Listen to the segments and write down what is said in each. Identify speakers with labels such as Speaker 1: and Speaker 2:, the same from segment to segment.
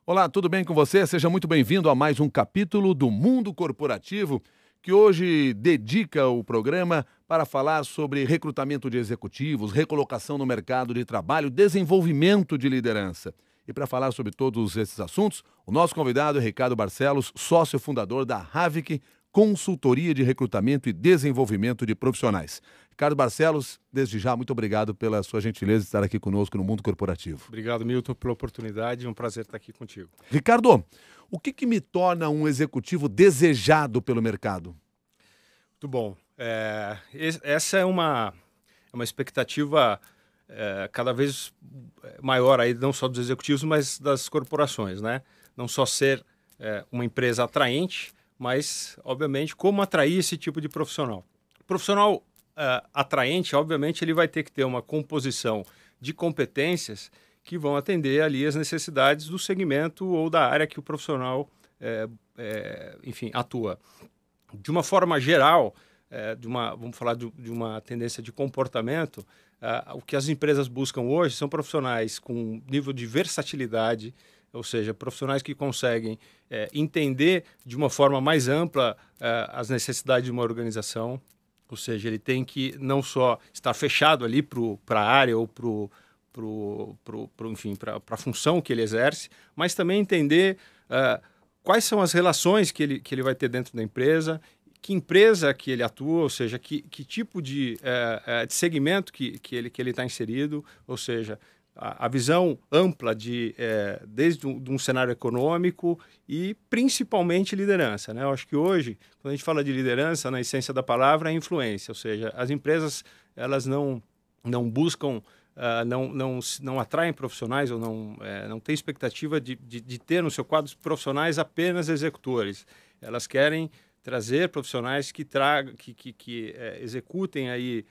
Speaker 1: Olá, tudo bem com você? Seja muito bem-vindo a mais um capítulo do Mundo Corporativo, que hoje dedica o programa para falar sobre recrutamento de executivos, recolocação no mercado de trabalho, desenvolvimento de liderança. E para falar sobre todos esses assuntos, o nosso convidado é Ricardo Barcelos, sócio fundador da Havik, Consultoria de Recrutamento e Desenvolvimento de Profissionais. Ricardo Barcelos, desde já, muito obrigado pela sua gentileza de estar aqui conosco no Mundo Corporativo.
Speaker 2: Obrigado, Milton, pela oportunidade. É um prazer estar aqui contigo.
Speaker 1: Ricardo, o que me torna um executivo desejado pelo mercado?
Speaker 2: Muito bom. Essa é uma expectativa cada vez maior, aí, não só dos executivos, mas das corporações, né? Não só ser uma empresa atraente, mas, obviamente, como atrair esse tipo de profissional. O profissional atraente, obviamente, ele vai ter que ter uma composição de competências que vão atender ali as necessidades do segmento ou da área que o profissional, enfim, atua. De uma forma geral, vamos falar de uma tendência de comportamento, o que as empresas buscam hoje são profissionais com nível de versatilidade, ou seja, profissionais que conseguem entender de uma forma mais ampla as necessidades de uma organização, ou seja, ele tem que não só estar fechado ali para a área ou para a função que ele exerce, mas também entender quais são as relações que ele vai ter dentro da empresa, que empresa que ele atua, ou seja, que tipo de segmento que ele está inserido, ou seja, a visão ampla desde um cenário econômico e principalmente liderança, né? Eu acho que hoje, quando a gente fala de liderança, na essência da palavra é influência, ou seja, as empresas elas não buscam, não atraem profissionais ou não têm expectativa de ter no seu quadro profissionais apenas executores. Elas querem trazer profissionais que executem aí,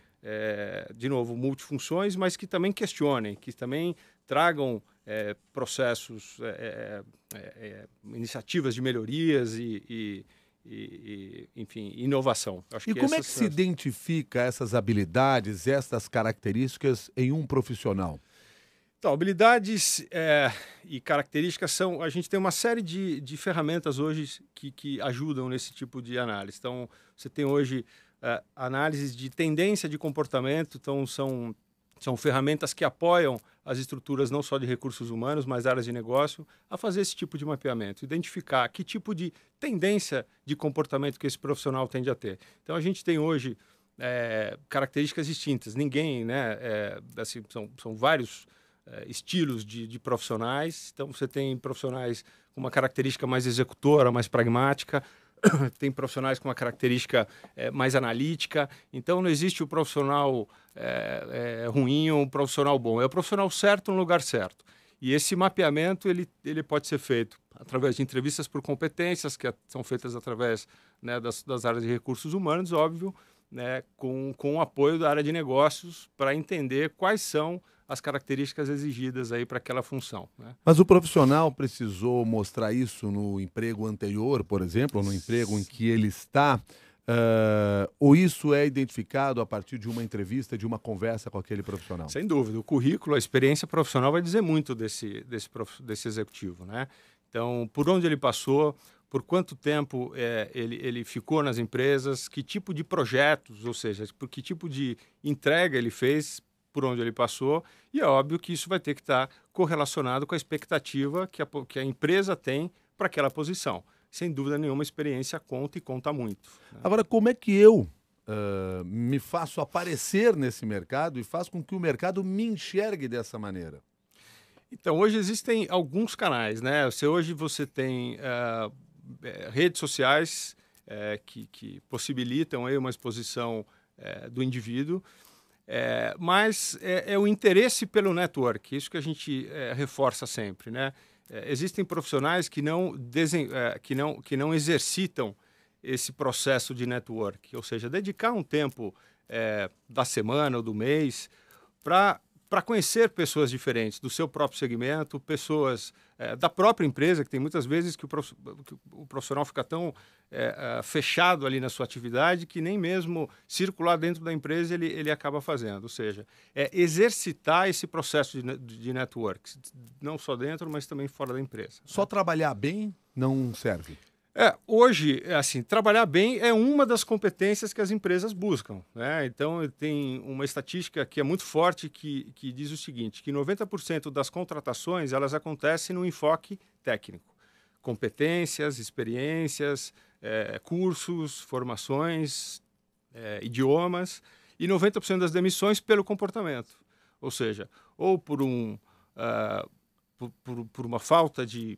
Speaker 2: de novo, multifunções, mas que também questionem, que também tragam processos, iniciativas de melhorias e enfim, inovação.
Speaker 1: E como é que se identifica essas habilidades, essas características em um profissional?
Speaker 2: Então, habilidades e características são... A gente tem uma série de ferramentas hoje que ajudam nesse tipo de análise. Então, você tem hoje análises de tendência de comportamento, então são ferramentas que apoiam as estruturas não só de recursos humanos, mas áreas de negócio, a fazer esse tipo de mapeamento, identificar que tipo de tendência de comportamento que esse profissional tende a ter. Então, a gente tem hoje características distintas. Ninguém, né? Assim, são vários estilos de profissionais. Então, você tem profissionais com uma característica mais executora, mais pragmática, tem profissionais com uma característica mais analítica. Então, não existe o profissional ruim ou um profissional bom. É o profissional certo no lugar certo. E esse mapeamento ele pode ser feito através de entrevistas por competências, que são feitas através, né, das áreas de recursos humanos, óbvio, né, com o apoio da área de negócios para entender quais são as características exigidas aí para aquela função, né?
Speaker 1: Mas o profissional precisou mostrar isso no emprego anterior, por exemplo, ou no emprego em que ele está, ou isso é identificado a partir de uma entrevista, de uma conversa com aquele profissional?
Speaker 2: Sem dúvida. O currículo, a experiência profissional vai dizer muito desse executivo, né? Então, por onde ele passou, por quanto tempo ele ficou nas empresas, que tipo de projetos, ou seja, por que tipo de entrega ele fez, por onde ele passou, e é óbvio que isso vai ter que estar correlacionado com a expectativa que a empresa tem para aquela posição. Sem dúvida nenhuma, a experiência conta e conta muito, né?
Speaker 1: Agora, como é que eu me faço aparecer nesse mercado e faço com que o mercado me enxergue dessa maneira?
Speaker 2: Então, hoje existem alguns canais, né? Hoje você tem redes sociais que possibilitam aí uma exposição do indivíduo, mas é o interesse pelo network, isso que a gente reforça sempre, né? Existem profissionais que não exercitam esse processo de network, ou seja, dedicar um tempo da semana ou do mês para para conhecer pessoas diferentes do seu próprio segmento, pessoas da própria empresa, que tem muitas vezes que o profissional fica tão fechado ali na sua atividade que nem mesmo circular dentro da empresa ele acaba fazendo. Ou seja, exercitar esse processo de network, não só dentro, mas também fora da empresa.
Speaker 1: Só trabalhar bem não serve?
Speaker 2: Hoje, assim, trabalhar bem é uma das competências que as empresas buscam, né? Então, tem uma estatística que é muito forte que diz o seguinte, que 90% das contratações, elas acontecem no enfoque técnico. Competências, experiências, cursos, formações, idiomas, e 90% das demissões pelo comportamento. Ou seja, ou por uma falta de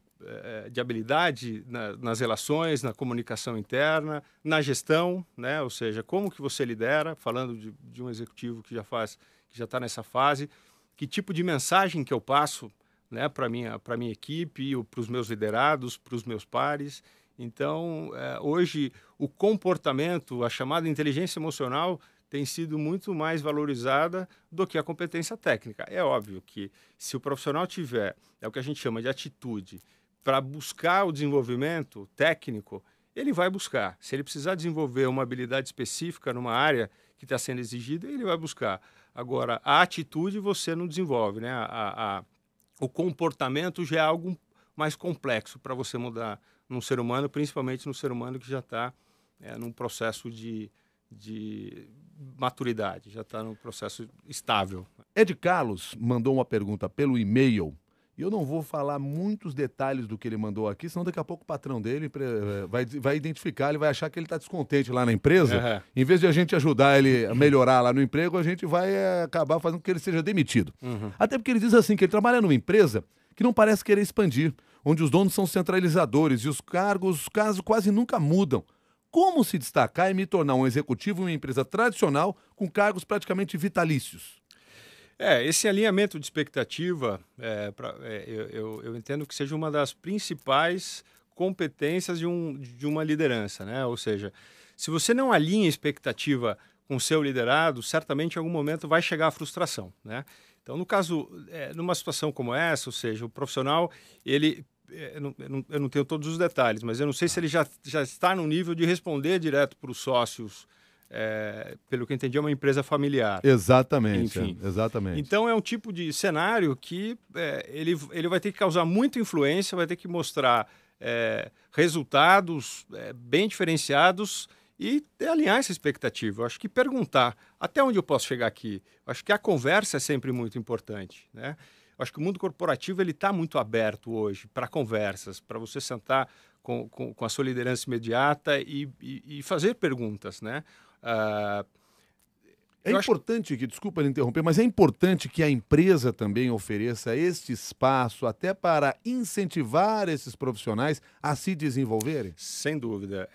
Speaker 2: habilidade nas relações, na comunicação interna, na gestão, né? Ou seja, como que você lidera, falando de um executivo que já está nessa fase, que tipo de mensagem que eu passo, né, para minha equipe, para os meus liderados, para os meus pares. Então, hoje, o comportamento, a chamada inteligência emocional, tem sido muito mais valorizada do que a competência técnica. É óbvio que se o profissional tiver, é o que a gente chama de atitude, para buscar o desenvolvimento técnico, ele vai buscar. Se ele precisar desenvolver uma habilidade específica numa área que está sendo exigida, ele vai buscar. Agora, a atitude você não desenvolve, né? O comportamento já é algo mais complexo para você mudar num ser humano, principalmente no ser humano que já está num processo de maturidade, já está num processo estável.
Speaker 1: Ed Carlos mandou uma pergunta pelo e-mail. E eu não vou falar muitos detalhes do que ele mandou aqui, senão daqui a pouco o patrão dele vai identificar, ele vai achar que ele está descontente lá na empresa.
Speaker 2: Uhum.
Speaker 1: Em vez de a gente ajudar ele a melhorar lá no emprego, a gente vai acabar fazendo com que ele seja demitido.
Speaker 2: Uhum.
Speaker 1: Até porque ele diz assim, que ele trabalha numa empresa que não parece querer expandir, onde os donos são centralizadores e os cargos quase nunca mudam. Como se destacar e me tornar um executivo em uma empresa tradicional com cargos praticamente vitalícios?
Speaker 2: Esse alinhamento de expectativa, eu entendo que seja uma das principais competências de uma liderança, né? Ou seja, se você não alinha a expectativa com o seu liderado, certamente em algum momento vai chegar a frustração, né? Então, no caso, numa situação como essa, ou seja, o profissional, ele... Eu não tenho todos os detalhes, mas eu não sei se ele já está no nível de responder direto para os sócios, pelo que eu entendi, é uma empresa familiar.
Speaker 1: Exatamente.
Speaker 2: Enfim.
Speaker 1: Exatamente.
Speaker 2: Então, é um tipo de cenário que ele vai ter que causar muita influência, vai ter que mostrar resultados bem diferenciados e alinhar essa expectativa. Eu acho que perguntar até onde eu posso chegar aqui. Eu acho que a conversa é sempre muito importante, né? Eu acho que o mundo corporativo ele está muito aberto hoje para conversas, para você sentar com a sua liderança imediata e fazer perguntas, né?
Speaker 1: É importante que, desculpa lhe interromper, mas é importante que a empresa também ofereça este espaço até para incentivar esses profissionais a se desenvolverem?
Speaker 2: Sem dúvida.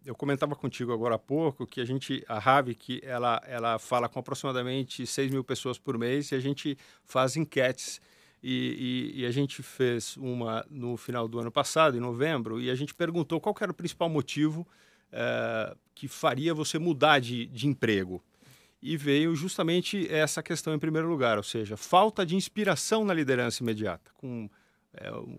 Speaker 2: Eu comentava contigo agora há pouco que a Havik, ela fala com aproximadamente 6 mil pessoas por mês e a gente faz enquetes. E a gente fez uma no final do ano passado, em novembro, e a gente perguntou qual que era o principal motivo que faria você mudar de emprego. E veio justamente essa questão em primeiro lugar, ou seja, falta de inspiração na liderança imediata, com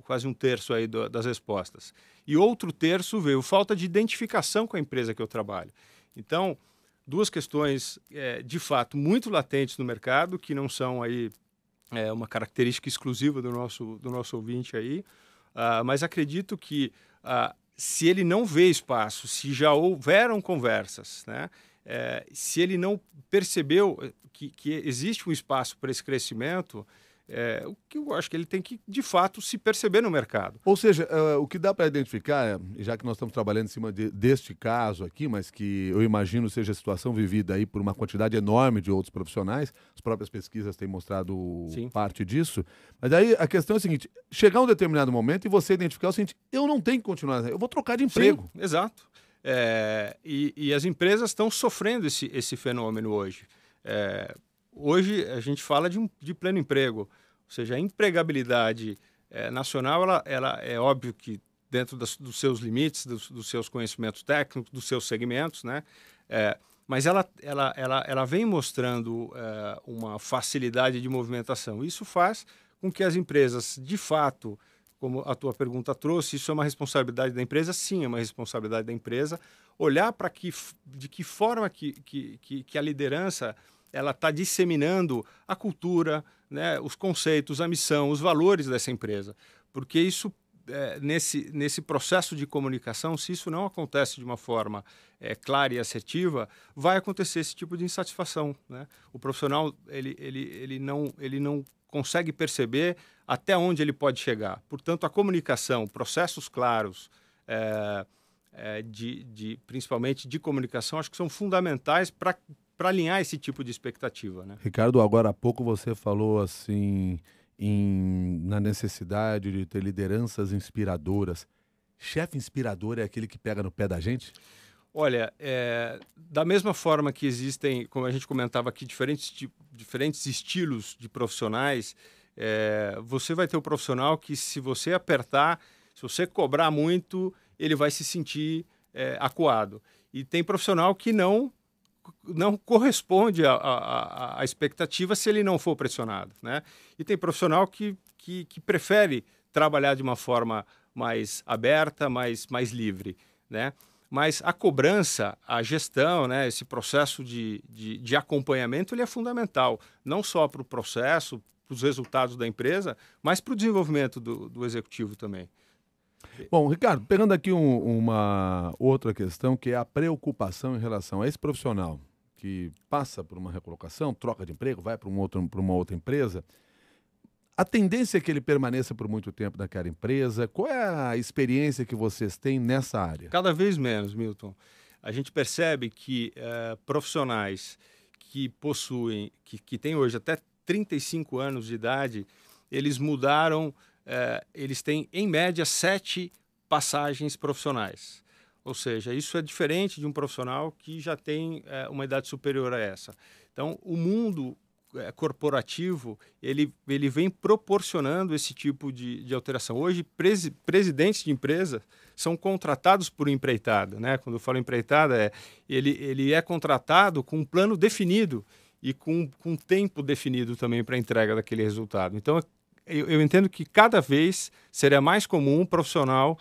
Speaker 2: quase um terço aí das respostas. E outro terço veio falta de identificação com a empresa que eu trabalho. Então, duas questões, de fato, muito latentes no mercado, que não são aí uma característica exclusiva do nosso ouvinte aí, mas acredito que se ele não vê espaço, se já houveram conversas, né? Se ele não percebeu que existe um espaço para esse crescimento, o que eu acho que ele tem que, de fato, se perceber no mercado.
Speaker 1: Ou seja, o que dá para identificar, já que nós estamos trabalhando em cima deste caso aqui, mas que eu imagino seja a situação vivida aí por uma quantidade enorme de outros profissionais, as próprias pesquisas têm mostrado
Speaker 2: Sim.
Speaker 1: parte disso, mas aí a questão é a seguinte, chegar um determinado momento e você identificar o seguinte, eu não tenho que continuar, eu vou trocar de emprego.
Speaker 2: Sim, exato. E as empresas estão sofrendo esse fenômeno hoje. Hoje a gente fala de pleno emprego, ou seja, a empregabilidade nacional, ela é óbvio que dentro dos seus limites, dos seus conhecimentos técnicos, dos seus segmentos, né? mas ela vem mostrando uma facilidade de movimentação. Isso faz com que as empresas, de fato, como a tua pergunta trouxe, isso é uma responsabilidade da empresa? Sim, é uma responsabilidade da empresa. Olhar para de que forma que a liderança ela está disseminando a cultura, né, os conceitos, a missão, os valores dessa empresa. Porque isso, nesse processo de comunicação, se isso não acontece de uma forma clara e assertiva, vai acontecer esse tipo de insatisfação, né? O profissional ele não consegue perceber até onde ele pode chegar. Portanto, a comunicação, processos claros, principalmente de comunicação, acho que são fundamentais para alinhar esse tipo de expectativa, né?
Speaker 1: Ricardo, agora há pouco você falou assim na necessidade de ter lideranças inspiradoras. Chefe inspirador é aquele que pega no pé da gente?
Speaker 2: Olha, da mesma forma que existem, como a gente comentava aqui, diferentes estilos de profissionais, você vai ter o profissional que, se você apertar, se você cobrar muito, ele vai se sentir acuado. E tem profissional que não corresponde à expectativa se ele não for pressionado, né? E tem profissional que prefere trabalhar de uma forma mais aberta, mais livre, né? Mas a cobrança, a gestão, né, esse processo de acompanhamento, ele é fundamental, não só para o processo, para os resultados da empresa, mas para o desenvolvimento do executivo também.
Speaker 1: Bom, Ricardo, pegando aqui uma outra questão, que é a preocupação em relação a esse profissional que passa por uma recolocação, troca de emprego, vai para uma outra empresa. A tendência é que ele permaneça por muito tempo naquela empresa. Qual é a experiência que vocês têm nessa área?
Speaker 2: Cada vez menos, Milton. A gente percebe que profissionais que possuem, que têm hoje até 35 anos de idade, eles mudaram, eles têm, em média, 7 passagens profissionais. Ou seja, isso é diferente de um profissional que já tem uma idade superior a essa. Então, o mundo corporativo, ele vem proporcionando esse tipo de alteração. Hoje, presidentes de empresa são contratados por empreitada, né? Quando eu falo empreitada, ele é contratado com um plano definido e com tempo definido também para a entrega daquele resultado. Então, eu entendo que cada vez seria mais comum um profissional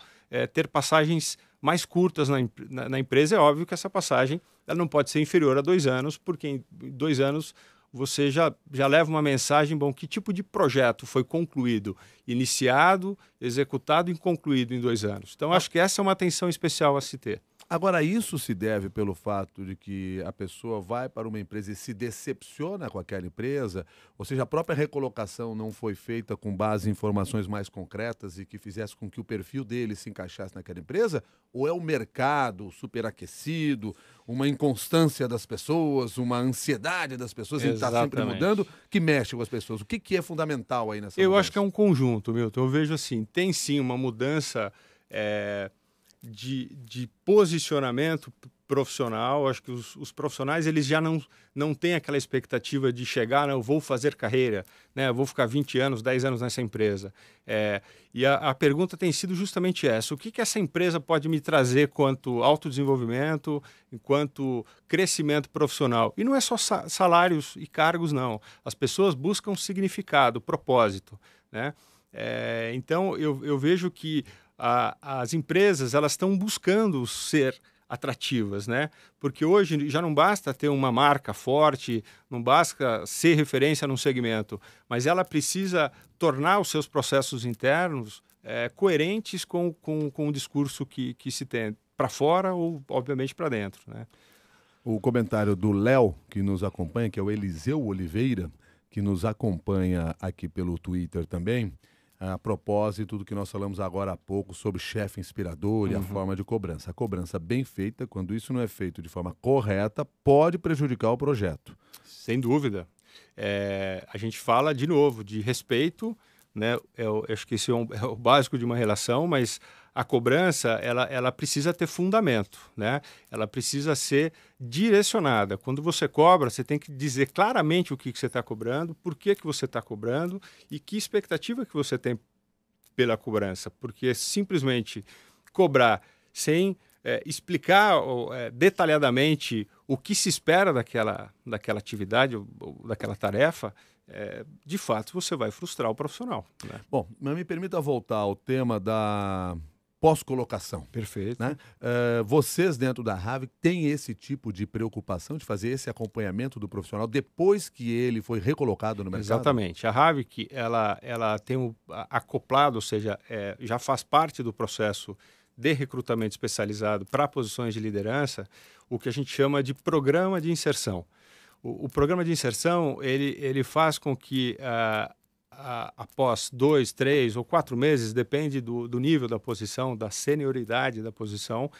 Speaker 2: ter passagens mais curtas na empresa. É óbvio que essa passagem ela não pode ser inferior a 2 anos, porque em 2 anos você já leva uma mensagem, bom, que tipo de projeto foi concluído, iniciado, executado e concluído em 2 anos. Então, acho que essa é uma atenção especial a se ter.
Speaker 1: Agora, isso se deve pelo fato de que a pessoa vai para uma empresa e se decepciona com aquela empresa, ou seja, a própria recolocação não foi feita com base em informações mais concretas e que fizesse com que o perfil dele se encaixasse naquela empresa? Ou é o mercado superaquecido, uma inconstância das pessoas, uma ansiedade das pessoas em estar sempre mudando, que mexe com as pessoas? O que é fundamental aí nessa mudança?
Speaker 2: Eu acho que é um conjunto, Milton. Eu vejo assim, tem sim uma mudança de posicionamento profissional. Acho que os profissionais eles já não têm aquela expectativa de chegar, eu vou fazer carreira, né? Eu vou ficar 20 anos, 10 anos nessa empresa. E a pergunta tem sido justamente essa: o que essa empresa pode me trazer quanto autodesenvolvimento, enquanto crescimento profissional? E não é só salários e cargos, não. As pessoas buscam significado, propósito, né? Então, eu vejo que as empresas elas estão buscando ser atrativas, né? Porque hoje já não basta ter uma marca forte, não basta ser referência num segmento, mas ela precisa tornar os seus processos internos coerentes com o discurso que se tem para fora ou, obviamente, para dentro, né?
Speaker 1: O comentário do Léo, que nos acompanha, que é o Eliseu Oliveira, que nos acompanha aqui pelo Twitter também, a propósito do que nós falamos agora há pouco sobre chefe inspirador e a forma de cobrança. A cobrança bem feita, quando isso não é feito de forma correta, pode prejudicar o projeto.
Speaker 2: Sem dúvida. A gente fala, de novo, de respeito, né? Eu acho que esse é o básico de uma relação, mas a cobrança ela precisa ter fundamento, né? Ela precisa ser direcionada. Quando você cobra, você tem que dizer claramente o que você está cobrando, por que você está cobrando e que expectativa que você tem pela cobrança. Porque simplesmente cobrar sem explicar detalhadamente o que se espera daquela atividade ou daquela tarefa, de fato você vai frustrar o profissional. Né?
Speaker 1: Bom, mas me permita voltar ao tema da pós-colocação.
Speaker 2: Perfeito.
Speaker 1: Né? Vocês dentro da Havik têm esse tipo de preocupação de fazer esse acompanhamento do profissional depois que ele foi recolocado no mercado?
Speaker 2: Exatamente. A Havik, ela tem acoplado, ou seja, já faz parte do processo de recrutamento especializado para posições de liderança, o que a gente chama de programa de inserção. O programa de inserção, ele faz com que após 2, 3 ou 4 meses, depende do nível da posição, da senioridade da posição,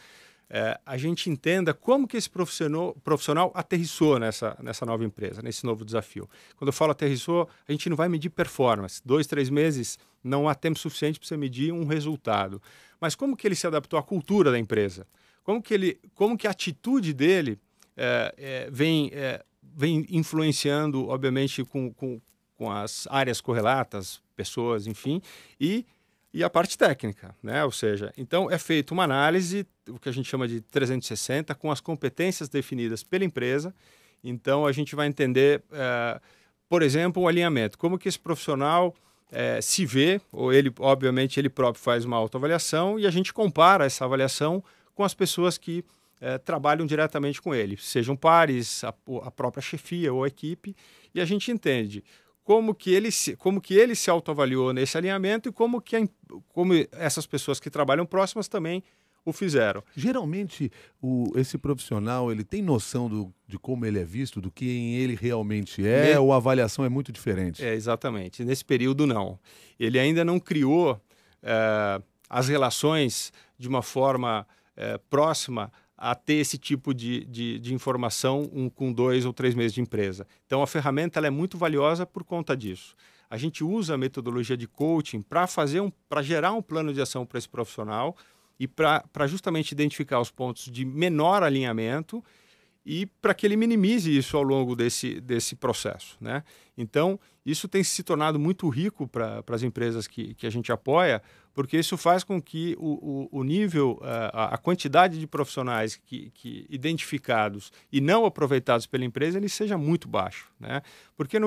Speaker 2: a gente entenda como que esse profissional aterrissou nessa nova empresa, nesse novo desafio. Quando eu falo aterrissou, a gente não vai medir performance. 2, 3 meses não há tempo suficiente para você medir um resultado. Mas como que ele se adaptou à cultura da empresa? Como que a atitude dele vem influenciando, obviamente, com as áreas correlatas, pessoas, enfim, e a parte técnica, né? Ou seja, então é feita uma análise, o que a gente chama de 360, com as competências definidas pela empresa. Então a gente vai entender, por exemplo, o alinhamento, como que esse profissional se vê, ou ele, obviamente, ele próprio faz uma autoavaliação e a gente compara essa avaliação com as pessoas que trabalham diretamente com ele, sejam pares, a própria chefia ou a equipe, e a gente entende como que ele se autoavaliou nesse alinhamento e como essas pessoas que trabalham próximas também o fizeram.
Speaker 1: Geralmente, esse profissional ele tem noção de como ele é visto, do que ele realmente é, ou a avaliação é muito diferente?
Speaker 2: Exatamente. Nesse período, não. Ele ainda não criou as relações de uma forma próxima a ter esse tipo de informação com 2 ou 3 meses de empresa. Então, a ferramenta ela é muito valiosa por conta disso. A gente usa a metodologia de coaching para gerar um plano de ação para esse profissional e para justamente identificar os pontos de menor alinhamento e para que ele minimize isso ao longo desse processo, né? Então, isso tem se tornado muito rico para as empresas que a gente apoia, porque isso faz com que o nível, a quantidade de profissionais que identificados e não aproveitados pela empresa, ele seja muito baixo, né? Porque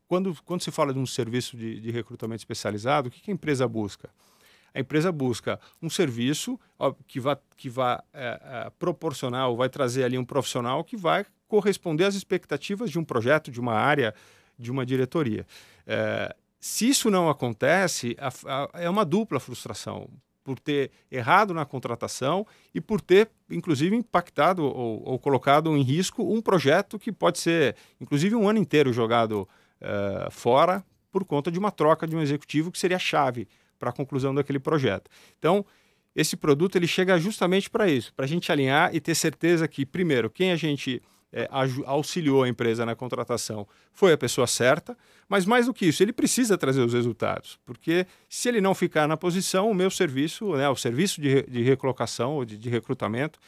Speaker 2: quando se fala de um serviço de recrutamento especializado, o que a empresa busca? A empresa busca um serviço que vai proporcionar ou vai trazer ali um profissional que vai corresponder às expectativas de um projeto, de uma área, de uma diretoria. Se isso não acontece, é uma dupla frustração, por ter errado na contratação e por ter, inclusive, impactado ou colocado em risco um projeto que pode ser, inclusive, um ano inteiro jogado fora por conta de uma troca de um executivo que seria a chave para a conclusão daquele projeto. Então, esse produto ele chega justamente para isso, para a gente alinhar e ter certeza que, primeiro, quem a gente auxiliou a empresa na contratação foi a pessoa certa, mas mais do que isso, ele precisa trazer os resultados, porque se ele não ficar na posição, o meu serviço, né, o serviço de recolocação ou de recrutamento,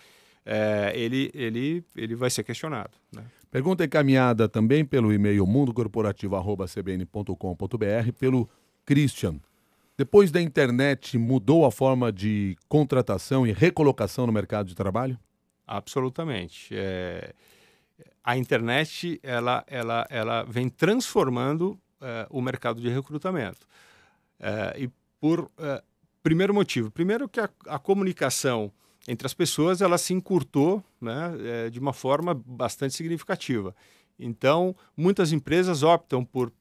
Speaker 2: ele vai ser questionado, né?
Speaker 1: Pergunta encaminhada também pelo e-mail mundocorporativo@cbn.com.br pelo Christian. Depois da internet, mudou a forma de contratação e recolocação no mercado de trabalho?
Speaker 2: Absolutamente. A internet ela vem transformando o mercado de recrutamento. E por primeiro motivo. Primeiro que a comunicação entre as pessoas ela se encurtou, né, de uma forma bastante significativa. Então, muitas empresas optam por,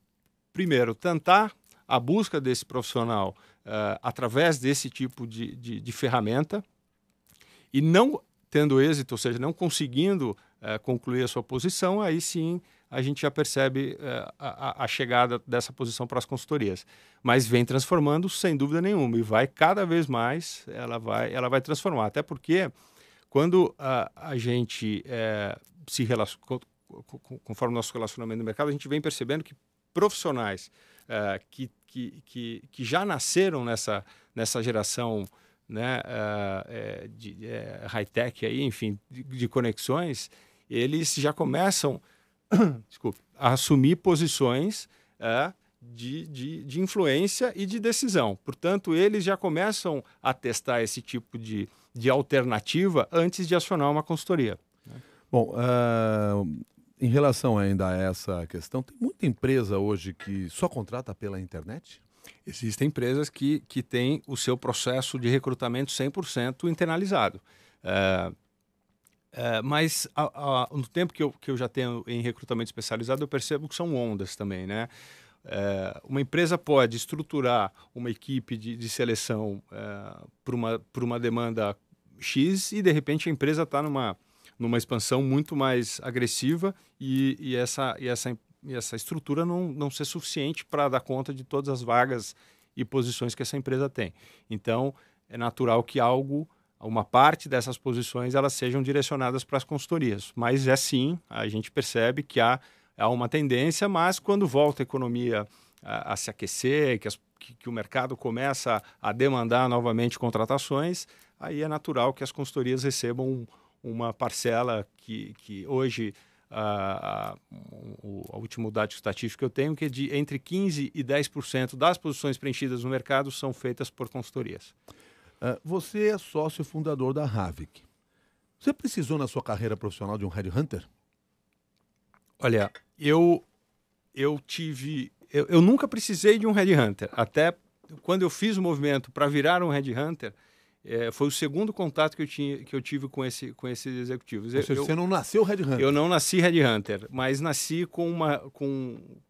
Speaker 2: primeiro, tentar a busca desse profissional através desse tipo de ferramenta e não tendo êxito, ou seja, não conseguindo concluir a sua posição, aí sim a gente já percebe a chegada dessa posição para as consultorias. Mas vem transformando sem dúvida nenhuma e vai cada vez mais, ela vai transformar. Até porque quando a gente conforme o nosso relacionamento no mercado, a gente vem percebendo que profissionais que já nasceram nessa geração, né, de high-tech, aí, enfim, de conexões, eles já começam a assumir posições de influência e de decisão. Portanto, eles já começam a testar esse tipo de alternativa antes de acionar uma consultoria.
Speaker 1: Bom, em relação ainda a essa questão, tem muita empresa hoje que só contrata pela internet?
Speaker 2: Existem empresas que têm o seu processo de recrutamento 100% internalizado. Mas no tempo que eu já tenho em recrutamento especializado, eu percebo que são ondas também, né? Uma empresa pode estruturar uma equipe de seleção por uma demanda X e, de repente, a empresa está numa expansão muito mais agressiva e essa estrutura não ser suficiente para dar conta de todas as vagas e posições que essa empresa tem. Então, é natural que uma parte dessas posições elas sejam direcionadas para as consultorias. Mas sim, a gente percebe que há uma tendência, mas quando volta a economia a se aquecer, que o mercado começa a demandar novamente contratações, aí é natural que as consultorias recebam uma parcela que hoje, o último dado estatístico que eu tenho, que é de entre 15% e 10% das posições preenchidas no mercado são feitas por consultorias.
Speaker 1: Você é sócio fundador da Havik. Você precisou na sua carreira profissional de um headhunter?
Speaker 2: Olha, eu nunca precisei de um headhunter. Até quando eu fiz o movimento para virar um headhunter, foi o segundo contato que eu tive com esses executivos.
Speaker 1: Ou seja, você não nasceu headhunter?
Speaker 2: Eu não nasci headhunter, mas nasci com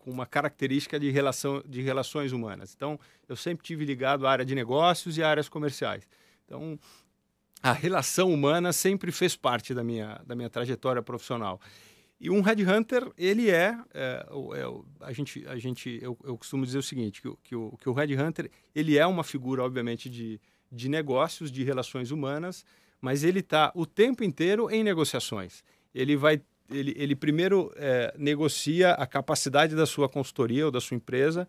Speaker 2: uma característica de relações humanas. Então, eu sempre tive ligado à área de negócios e à áreas comerciais. Então, a relação humana sempre fez parte da minha trajetória profissional. E um headhunter, ele eu costumo dizer o seguinte, que o headhunter, ele é uma figura, obviamente, de negócios, de relações humanas, mas ele está o tempo inteiro em negociações. Ele primeiro negocia a capacidade da sua consultoria ou da sua empresa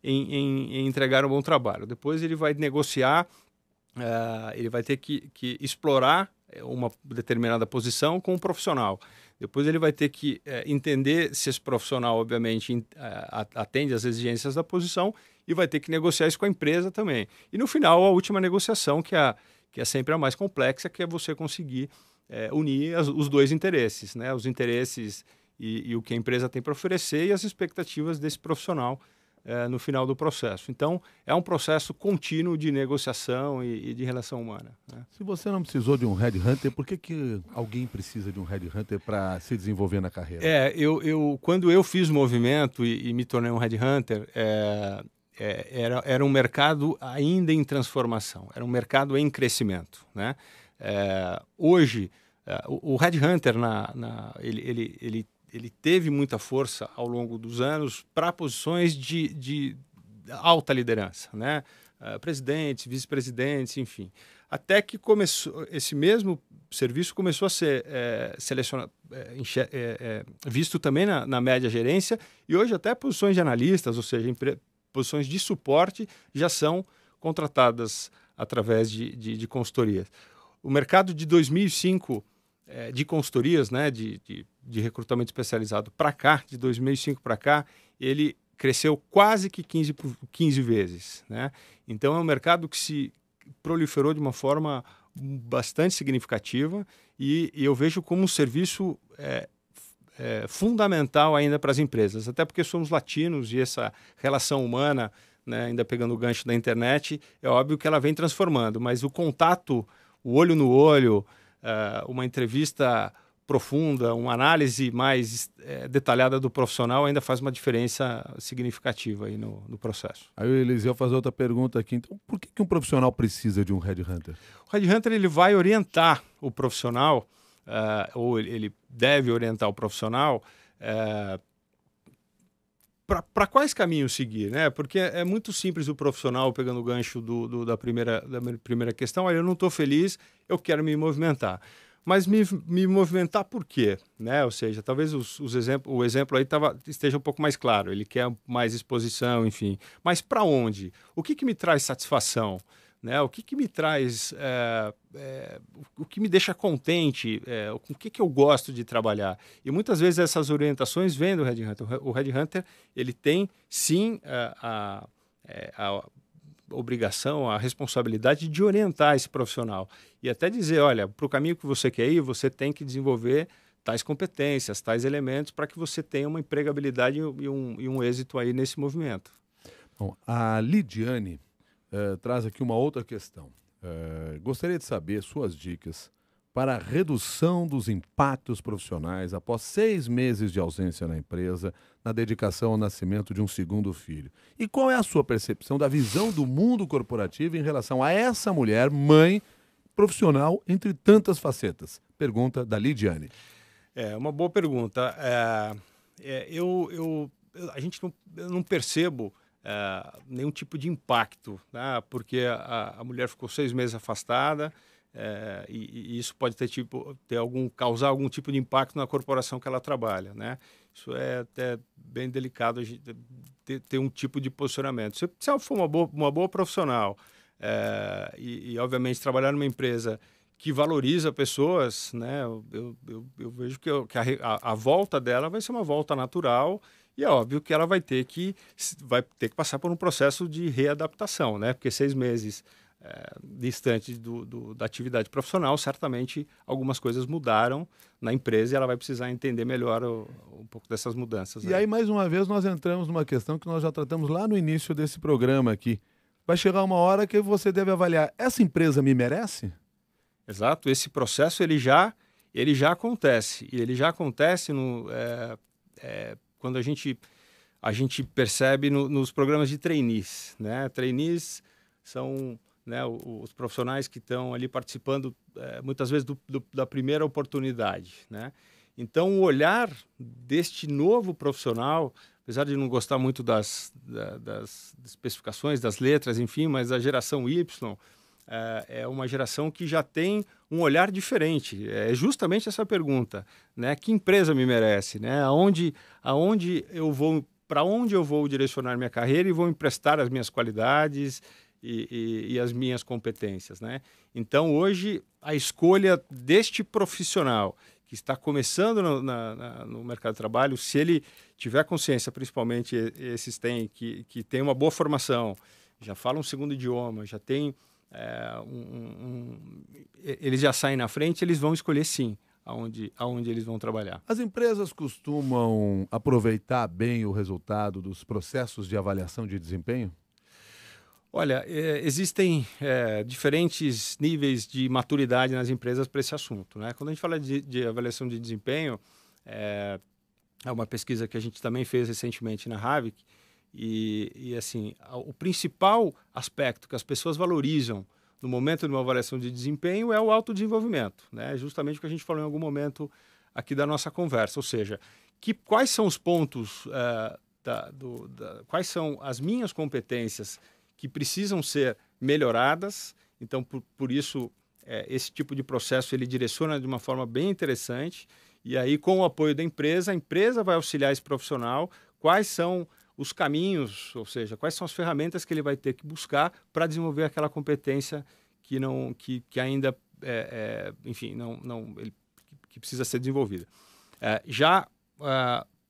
Speaker 2: em entregar um bom trabalho. Depois ele vai negociar, ele vai ter que explorar uma determinada posição com um profissional. Depois ele vai ter que entender se esse profissional, obviamente, atende às exigências da posição e vai ter que negociar isso com a empresa também. E no final, a última negociação, que é sempre a mais complexa, que é você conseguir unir os dois interesses, né? Os interesses e o que a empresa tem para oferecer e as expectativas desse profissional no final do processo. Então, é um processo contínuo de negociação e de relação humana, né?
Speaker 1: Se você não precisou de um headhunter, por que alguém precisa de um headhunter para se desenvolver na carreira?
Speaker 2: Quando eu fiz o movimento e me tornei um headhunter, era um mercado ainda em transformação, era um mercado em crescimento, né? Hoje, o headhunter, ele teve muita força ao longo dos anos para posições de alta liderança, né? Presidentes, vice-presidentes, enfim. Até que esse mesmo serviço começou a ser visto também na média gerência e hoje até posições de analistas, ou seja, posições de suporte já são contratadas através de consultorias. O mercado de 2005 de consultorias, né, de recrutamento especializado para cá, de 2005 para cá, ele cresceu quase que 15 vezes, né? Então é um mercado que se proliferou de uma forma bastante significativa e eu vejo como um serviço fundamental ainda para as empresas, até porque somos latinos e essa relação humana, né, ainda pegando o gancho da internet, é óbvio que ela vem transformando, mas o contato, o olho no olho, uma entrevista profunda, uma análise mais detalhada do profissional ainda faz uma diferença significativa aí no processo.
Speaker 1: Aí o Eliseu fazer outra pergunta aqui. Então, por que um profissional precisa de um headhunter?
Speaker 2: O headhunter ele vai orientar o profissional, ou ele deve orientar o profissional para quais caminhos seguir, né? Porque é muito simples o profissional, pegando o gancho da primeira questão, eu não estou feliz, eu quero me movimentar. Mas me movimentar por quê? Né? Ou seja, talvez o exemplo aí esteja um pouco mais claro. Ele quer mais exposição, enfim. Mas para onde? O que me traz satisfação? Né? O que me traz... o que me deixa contente? Com o que eu gosto de trabalhar? E muitas vezes essas orientações vêm do headhunter. O headhunter, ele tem, sim, a obrigação, a responsabilidade de orientar esse profissional e até dizer, olha, para o caminho que você quer ir, você tem que desenvolver tais competências, tais elementos, para que você tenha uma empregabilidade e um êxito aí nesse movimento.
Speaker 1: Bom, a Lidiane traz aqui uma outra questão. Gostaria de saber suas dicas para a redução dos impactos profissionais após 6 meses de ausência na empresa, na dedicação ao nascimento de um segundo filho. E qual é a sua percepção da visão do mundo corporativo em relação a essa mulher, mãe, profissional, entre tantas facetas? Pergunta da Lidiane.
Speaker 2: É uma boa pergunta. Eu não percebo nenhum tipo de impacto, né? Porque a mulher ficou 6 meses afastada, e isso pode causar algum tipo de impacto na corporação que ela trabalha, né? Isso é até bem delicado a gente ter um tipo de posicionamento. Se ela for uma boa profissional e, obviamente, trabalhar numa empresa que valoriza pessoas, né? Eu vejo que a volta dela vai ser uma volta natural. E é óbvio que ela vai ter que passar por um processo de readaptação, né? Porque 6 meses distante da atividade profissional, certamente algumas coisas mudaram na empresa e ela vai precisar entender melhor um pouco dessas mudanças.
Speaker 1: E aí, mais uma vez, nós entramos numa questão que nós já tratamos lá no início desse programa aqui. Vai chegar uma hora que você deve avaliar, essa empresa me merece?
Speaker 2: Exato, esse processo ele já acontece. E ele já acontece quando a gente percebe nos programas de trainees, né? Trainees são, né, os profissionais que estão ali participando muitas vezes da primeira oportunidade, né? Então, o olhar deste novo profissional, apesar de não gostar muito das especificações, das letras, enfim, mas a geração Y é uma geração que já tem um olhar diferente. É justamente essa pergunta, né? Que empresa me merece, né? Para onde eu vou direcionar minha carreira e vou emprestar as minhas qualidades e as minhas competências, né? Então, hoje, a escolha deste profissional que está começando no mercado de trabalho, se ele tiver consciência, principalmente esses que têm uma boa formação, já falam um segundo idioma, já tem eles já saem na frente, eles vão escolher sim aonde eles vão trabalhar.
Speaker 1: As empresas costumam aproveitar bem o resultado dos processos de avaliação de desempenho?
Speaker 2: Olha, existem diferentes níveis de maturidade nas empresas para esse assunto, né? Quando a gente fala de avaliação de desempenho, é uma pesquisa que a gente também fez recentemente na Havik, e assim, o principal aspecto que as pessoas valorizam no momento de uma avaliação de desempenho é o autodesenvolvimento, né? Justamente o que a gente falou em algum momento aqui da nossa conversa, ou seja, quais são os pontos, quais são as minhas competências que precisam ser melhoradas. Então, por isso, esse tipo de processo ele direciona de uma forma bem interessante, e aí, com o apoio da empresa, a empresa vai auxiliar esse profissional, quais são os caminhos, ou seja, quais são as ferramentas que ele vai ter que buscar para desenvolver aquela competência que ainda, enfim, que precisa ser desenvolvida.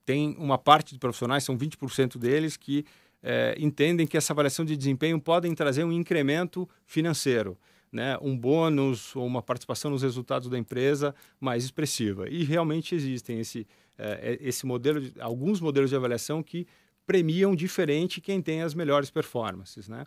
Speaker 2: Tem uma parte de profissionais, são 20% deles, que entendem que essa avaliação de desempenho podem trazer um incremento financeiro, né? Um bônus ou uma participação nos resultados da empresa mais expressiva. E realmente existem alguns modelos de avaliação que premiam diferente quem tem as melhores performances, né?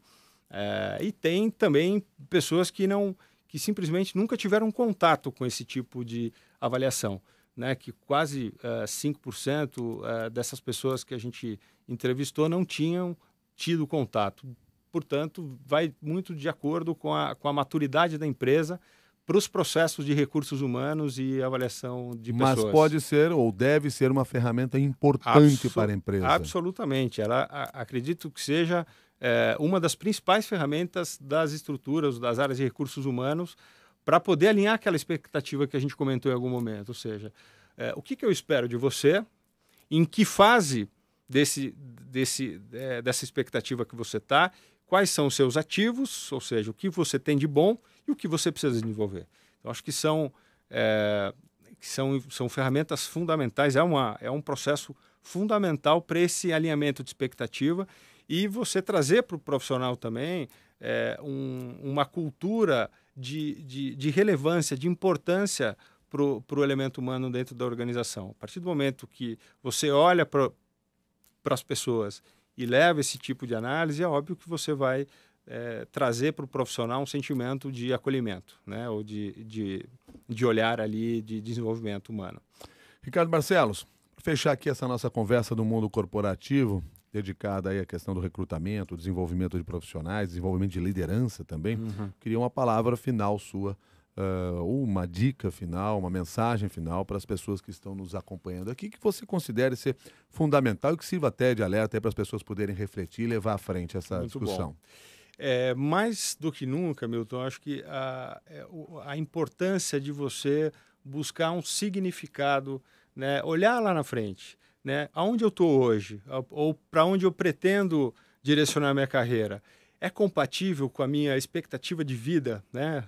Speaker 2: E tem também pessoas que simplesmente nunca tiveram contato com esse tipo de avaliação, né? Que quase 5% dessas pessoas que a gente entrevistou não tinham tido contato. Portanto, vai muito de acordo com a maturidade da empresa para os processos de recursos humanos e avaliação de pessoas.
Speaker 1: Mas pode ser ou deve ser uma ferramenta importante para a empresa.
Speaker 2: Absolutamente. Acredito que seja uma das principais ferramentas das estruturas, das áreas de recursos humanos, para poder alinhar aquela expectativa que a gente comentou em algum momento. Ou seja, o que eu espero de você, em que fase dessa expectativa que você está, quais são os seus ativos, ou seja, o que você tem de bom e o que você precisa desenvolver. Então, acho que são ferramentas fundamentais, é um processo fundamental para esse alinhamento de expectativa e você trazer para o profissional também uma cultura de relevância, de importância para o elemento humano dentro da organização. A partir do momento que você olha para as pessoas e leva esse tipo de análise, é óbvio que você vai trazer para o profissional um sentimento de acolhimento, né? Ou de olhar ali de desenvolvimento humano.
Speaker 1: Ricardo Barcelos, para fechar aqui essa nossa conversa do mundo corporativo, dedicada aí à questão do recrutamento, desenvolvimento de profissionais, desenvolvimento de liderança também, queria uma palavra final sua, ou uma dica final, uma mensagem final para as pessoas que estão nos acompanhando aqui, que você considere ser fundamental e que sirva até de alerta para as pessoas poderem refletir e levar à frente essa discussão.
Speaker 2: Bom. Mais do que nunca, Milton, acho que a importância de você buscar um significado, né? Olhar lá na frente, né? Aonde eu estou hoje, ou para onde eu pretendo direcionar minha carreira, é compatível com a minha expectativa de vida, né?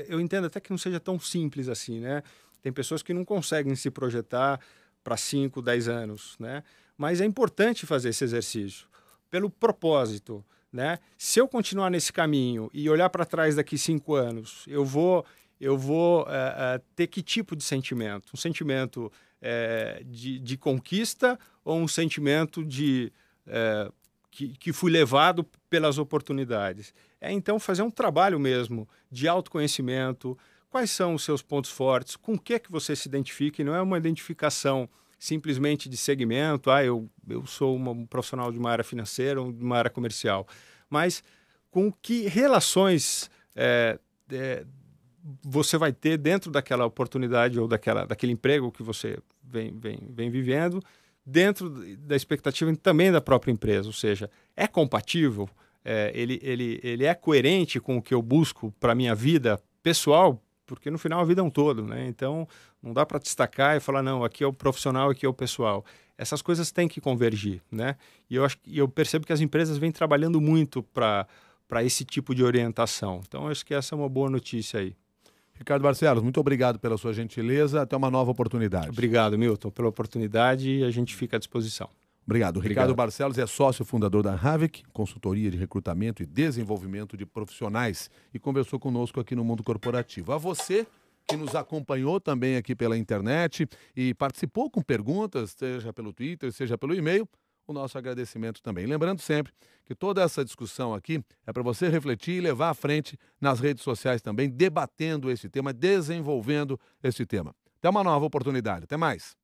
Speaker 2: Eu entendo até que não seja tão simples assim, né? Tem pessoas que não conseguem se projetar para 5, 10 anos, né? Mas é importante fazer esse exercício pelo propósito, né? Se eu continuar nesse caminho e olhar para trás daqui 5 anos, eu vou ter que tipo de sentimento? Um sentimento de conquista ou um sentimento que fui levado pelas oportunidades? Então, fazer um trabalho mesmo de autoconhecimento. Quais são os seus pontos fortes? Com o que você se identifica? E não é uma identificação simplesmente de segmento, eu sou um profissional de uma área financeira ou de uma área comercial, mas com que relações você vai ter dentro daquela oportunidade ou daquele emprego que você vem vivendo, dentro da expectativa também da própria empresa, ou seja, é compatível, ele é coerente com o que eu busco para a minha vida pessoal, porque no final a vida é um todo, né? Então não dá para destacar e falar, não, aqui é o profissional, aqui é o pessoal. Essas coisas têm que convergir, né? E eu percebo que as empresas vêm trabalhando muito para esse tipo de orientação. Então acho que essa é uma boa notícia aí.
Speaker 1: Ricardo Barcelos, muito obrigado pela sua gentileza. Até uma nova oportunidade.
Speaker 2: Obrigado, Milton, pela oportunidade e a gente fica à disposição.
Speaker 1: Obrigado. Ricardo Barcelos é sócio fundador da Havik, consultoria de recrutamento e desenvolvimento de profissionais, e conversou conosco aqui no Mundo Corporativo. A você que nos acompanhou também aqui pela internet e participou com perguntas, seja pelo Twitter, seja pelo e-mail, o nosso agradecimento também. Lembrando sempre que toda essa discussão aqui é para você refletir e levar à frente nas redes sociais também, debatendo esse tema, desenvolvendo esse tema. Até uma nova oportunidade. Até mais.